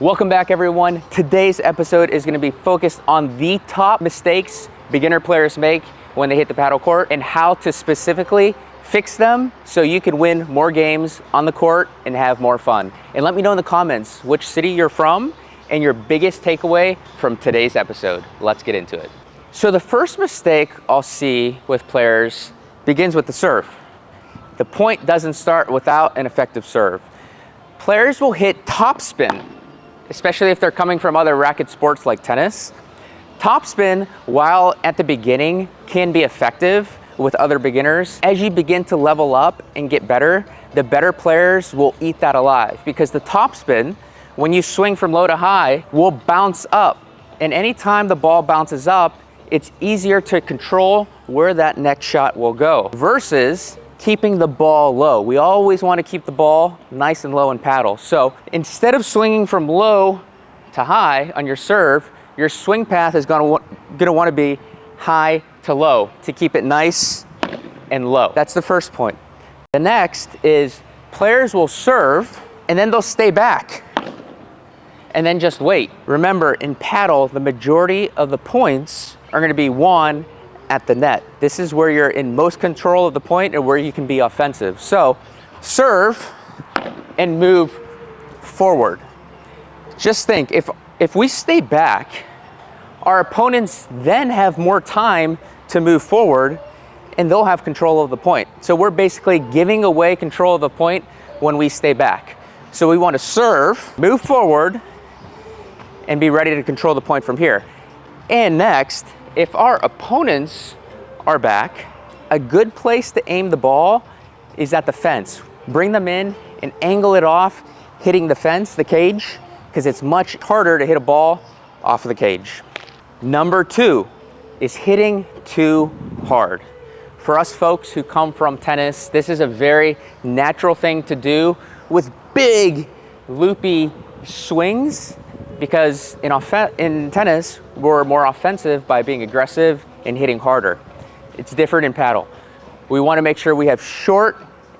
Welcome back, everyone. Today's episode is going to be focused on the top mistakes beginner players make when they hit the paddle court and how to specifically fix them so you can win more games on the court and have more fun. And let me know in the comments which city you're from and your biggest takeaway from today's episode. Let's get into it. So the first mistake I'll see with players begins with the serve. The point doesn't start without an effective serve. Players will hit topspin, especially if they're coming from other racket sports like tennis. Topspin, while at the beginning can be effective with other beginners, as you begin to level up and get better, the better players will eat that alive because the topspin, when you swing from low to high, will bounce up. And anytime the ball bounces up, it's easier to control where that next shot will go versus keeping the ball low. We always want to keep the ball nice and low in paddle. So instead of swinging from low to high on your serve, your swing path is going to want to be high to low to keep it nice and low. That's the first point. The next is players will serve and then they'll stay back and then just wait. Remember, in paddle, the majority of the points are going to be won at the net. This is where you're in most control of the point and where you can be offensive. So serve and move forward. Just think, if we stay back, our opponents then have more time to move forward and they'll have control of the point. So we're basically giving away control of the point when we stay back. So we want to serve, move forward, and be ready to control the point from here. And next, if our opponents are back, a good place to aim the ball is at the fence. Bring them in and angle it off, hitting the fence, the cage, because it's much harder to hit a ball off of the cage. Number two is hitting too hard. For us folks who come from tennis, this is a very natural thing to do with big, loopy swings, because in tennis, we're more offensive by being aggressive and hitting harder. It's different in paddle. We want to make sure we have short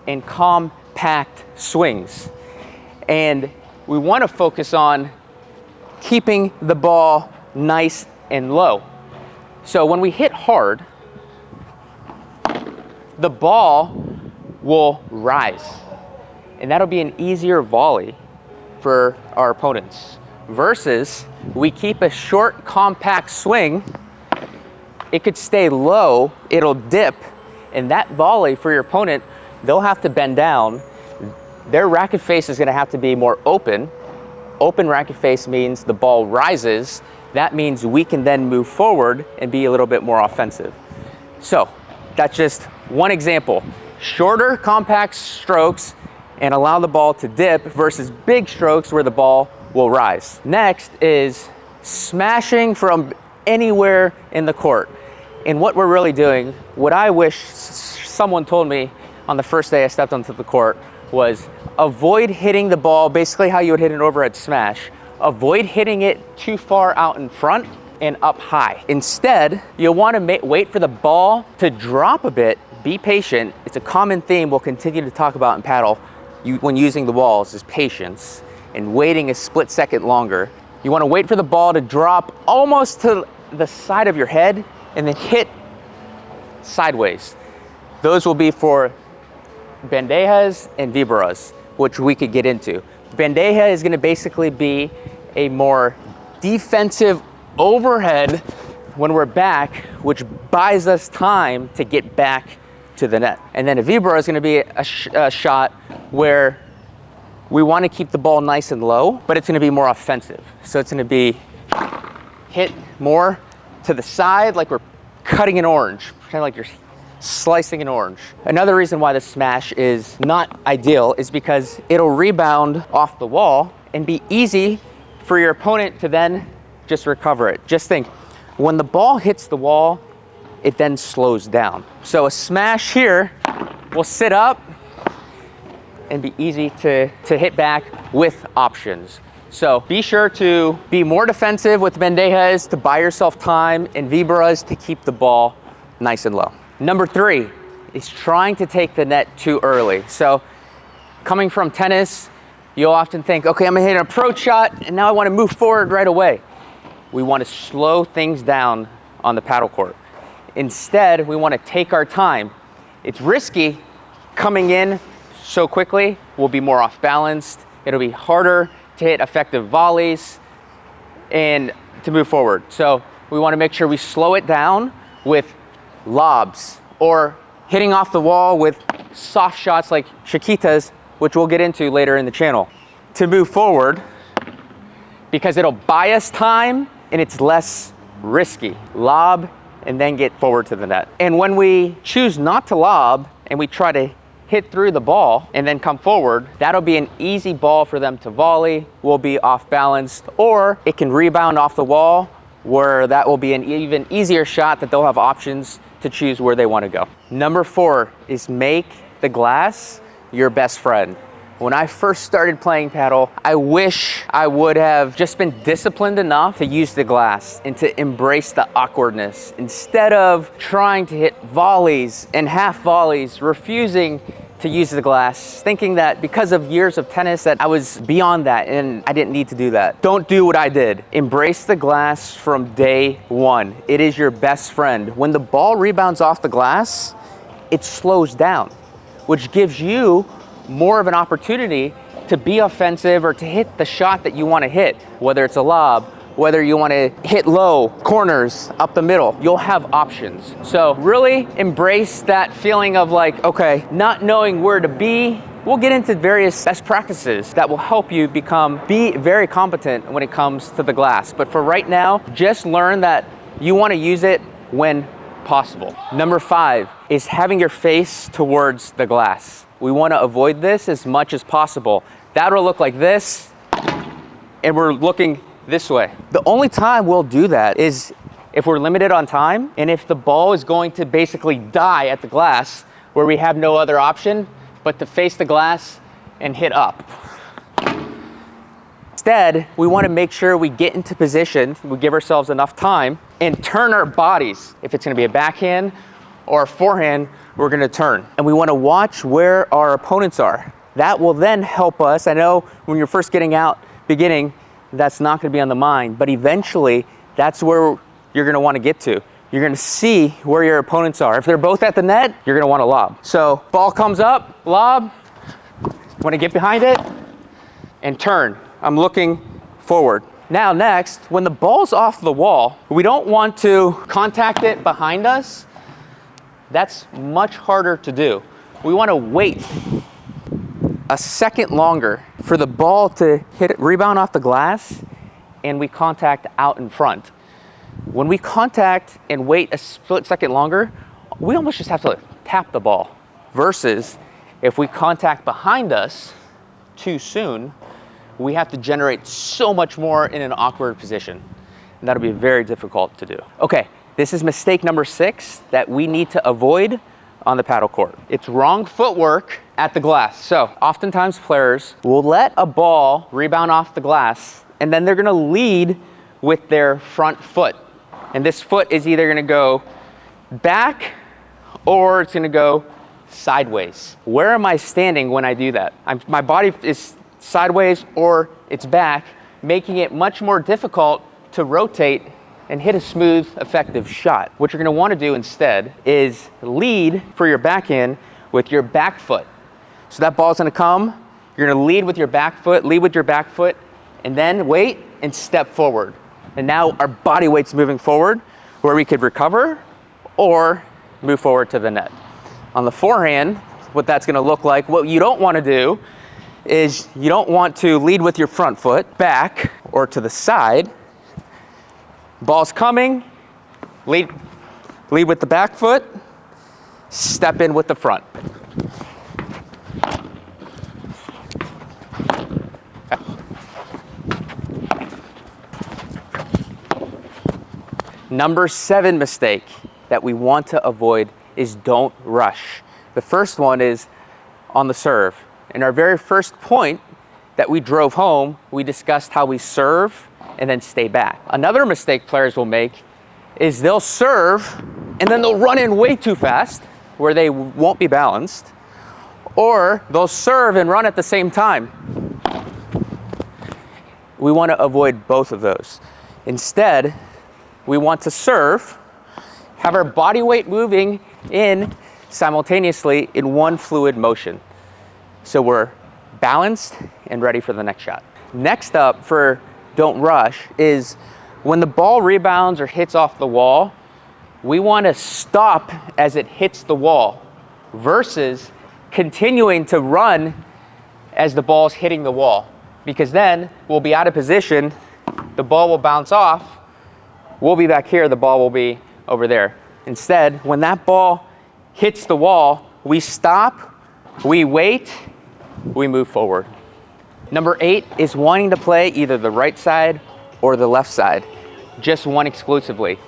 and compact swings. And we want to focus on keeping the ball nice and low. So when we hit hard, the ball will rise. And that'll be an easier volley for our opponents. Versus we keep a short, compact swing, it could stay low, it'll dip, and that volley for your opponent, they'll have to bend down. Their racket face is going to have to be more open. Open racket face means the ball rises. That means we can then move forward and be a little bit more offensive. So that's just one example. Shorter, compact strokes and allow the ball to dip versus big strokes where the ball will rise. Next is smashing from anywhere in the court. And what we're really doing, what I wish someone told me on the first day I stepped onto the court was avoid hitting the ball basically how you would hit an overhead smash. Avoid hitting it too far out in front and up high. Instead, you'll want to wait for the ball to drop a bit. Be patient. It's a common theme we'll continue to talk about in paddle when using the walls is patience. And waiting a split second longer. You want to wait for the ball to drop almost to the side of your head and then hit sideways. Those will be for bandejas and vibras, which we could get into. Bandeja is going to basically be a more defensive overhead when we're back, which buys us time to get back to the net. And then a vibra is going to be a shot where we want to keep the ball nice and low, but it's going to be more offensive. So it's going to be hit more to the side like we're cutting an orange, kind of like you're slicing an orange. Another reason why the smash is not ideal is because it'll rebound off the wall and be easy for your opponent to then just recover it. Just think, when the ball hits the wall, it then slows down. So a smash here will sit up and be easy to hit back with options. So be sure to be more defensive with bandejas to buy yourself time and vibras to keep the ball nice and low. Number three is trying to take the net too early. So coming from tennis, You'll often think, okay, I'm gonna hit an approach shot and now I wanna move forward right away. We wanna slow things down on the paddle court. Instead, we wanna take our time. It's risky coming in so quickly, we'll be more off balanced. It'll be harder to hit effective volleys and to move forward. So we wanna make sure we slow it down with lobs or hitting off the wall with soft shots like Chiquitas, which we'll get into later in the channel. To move forward, because it'll buy us time and it's less risky. Lob and then get forward to the net. And when we choose not to lob and we try to hit through the ball and then come forward, that'll be an easy ball for them to volley. We'll be off balance, or it can rebound off the wall where that will be an even easier shot that they'll have options to choose where they want to go. Number 4 is make the glass your best friend. When I first started playing paddle, I wish I would have just been disciplined enough to use the glass and to embrace the awkwardness instead of trying to hit volleys and half volleys, refusing to use the glass, thinking that because of years of tennis that I was beyond that and I didn't need to do that. Don't do what I did. Embrace the glass from day one. It is your best friend. When the ball rebounds off the glass, it slows down, which gives you more of an opportunity to be offensive or to hit the shot that you want to hit, whether it's a lob, whether you want to hit low, corners, up the middle, you'll have options. So really embrace that feeling of like, okay, not knowing where to be. We'll get into various best practices that will help you be very competent when it comes to the glass. But for right now, just learn that you want to use it when possible. Number 5 is having your face towards the glass. We want to avoid this as much as possible. That'll look like this, and we're looking this way. The only time we'll do that is if we're limited on time, and if the ball is going to basically die at the glass, where we have no other option but to face the glass and hit up. Instead, we want to make sure we get into position, we give ourselves enough time, and turn our bodies. If it's going to be a backhand or a forehand, we're going to turn. And we want to watch where our opponents are. That will then help us. I know when you're first beginning, that's not going to be on the mind, but eventually that's where you're going to want to get to. You're going to see where your opponents are. If they're both at the net, you're going to want to lob. So ball comes up, lob, want to get behind it and turn. I'm looking forward. Now next, when the ball's off the wall, we don't want to contact it behind us. That's much harder to do. We want to wait a second longer for the ball to rebound off the glass, and we contact out in front. When we contact and wait a split second longer, we almost just have to tap the ball. Versus if we contact behind us too soon, we have to generate so much more in an awkward position. And that'll be very difficult to do. Okay. This is mistake number 6 that we need to avoid on the paddle court. It's wrong footwork at the glass. So oftentimes players will let a ball rebound off the glass and then they're gonna lead with their front foot. And this foot is either gonna go back or it's gonna go sideways. Where am I standing when I do that? My body is sideways or it's back, making it much more difficult to rotate and hit a smooth, effective shot. What you're gonna wanna do instead is lead for your backhand with your back foot. So that ball's gonna come, you're gonna lead with your back foot, and then wait and step forward. And now our body weight's moving forward where we could recover or move forward to the net. On the forehand, what that's gonna look like, what you don't wanna do is you don't want to lead with your front foot back or to the side. Ball's coming, lead with the back foot, step in with the front. Number 7 mistake that we want to avoid is don't rush. The first one is on the serve. In our very first point that we drove home, we discussed how we serve and then stay back. Another mistake players will make is they'll serve and then they'll run in way too fast where they won't be balanced, or they'll serve and run at the same time. we want to avoid both of those. Instead, we want to serve, have our body weight moving in simultaneously in one fluid motion. So we're balanced and ready for the next shot. Next up for don't rush is when the ball rebounds or hits off the wall, we want to stop as it hits the wall versus continuing to run as the ball's hitting the wall, because then we'll be out of position, the ball will bounce off, we'll be back here, the ball will be over there. Instead, when that ball hits the wall, we stop, we wait, we move forward. Number 8 is wanting to play either the right side or the left side, just one exclusively.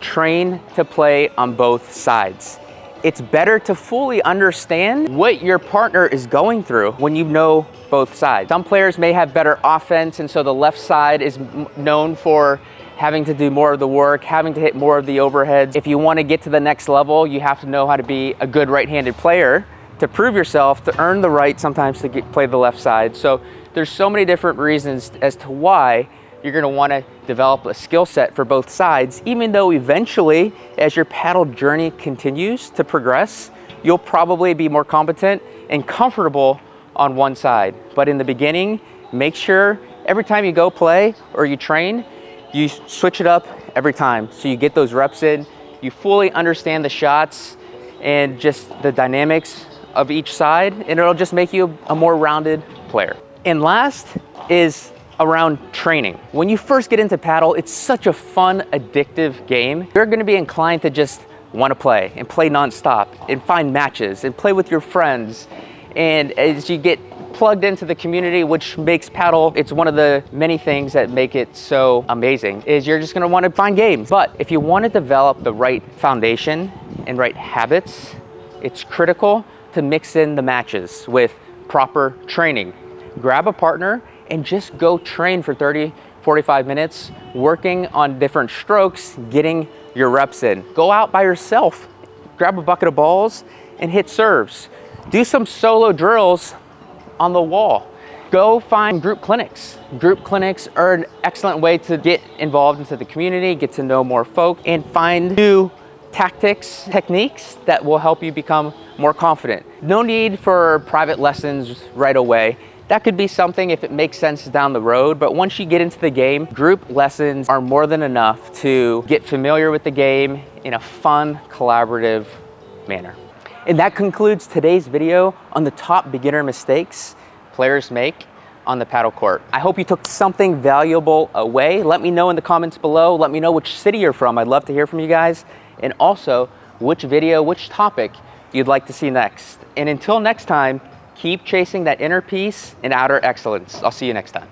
Train to play on both sides. It's better to fully understand what your partner is going through when you know both sides. Some players may have better offense, and so the left side is known for having to do more of the work, having to hit more of the overheads. If you want to get to the next level, you have to know how to be a good right-handed player to prove yourself, to earn the right sometimes to play the left side. So there's so many different reasons as to why you're going to want to develop a skill set for both sides, even though eventually, as your paddle journey continues to progress, you'll probably be more competent and comfortable on one side. But in the beginning, make sure every time you go play or you train, you switch it up every time so you get those reps in, you fully understand the shots and just the dynamics of each side, and it'll just make you a more rounded player. And last is around training. When you first get into paddle, it's such a fun, addictive game. You're gonna be inclined to just wanna play and play nonstop and find matches and play with your friends. And as you get plugged into the community, which makes paddle, it's one of the many things that make it so amazing, is you're just gonna wanna find games. But if you wanna develop the right foundation and right habits, it's critical to mix in the matches with proper training. Grab a partner and just go train for 30, 45 minutes, working on different strokes, getting your reps in. Go out by yourself, grab a bucket of balls and hit serves. Do some solo drills on the wall. Go find group clinics. Group clinics are an excellent way to get involved into the community, get to know more folk, and find new tactics, techniques that will help you become more confident. No need for private lessons right away. That could be something if it makes sense down the road, but once you get into the game, group lessons are more than enough to get familiar with the game in a fun, collaborative manner. And that concludes today's video on the top beginner mistakes players make on the paddle court. I hope you took something valuable away. Let me know in the comments below. Let me know which city you're from. I'd love to hear from you guys. And also which video, which topic you'd like to see next. And until next time, keep chasing that inner peace and outer excellence. I'll see you next time.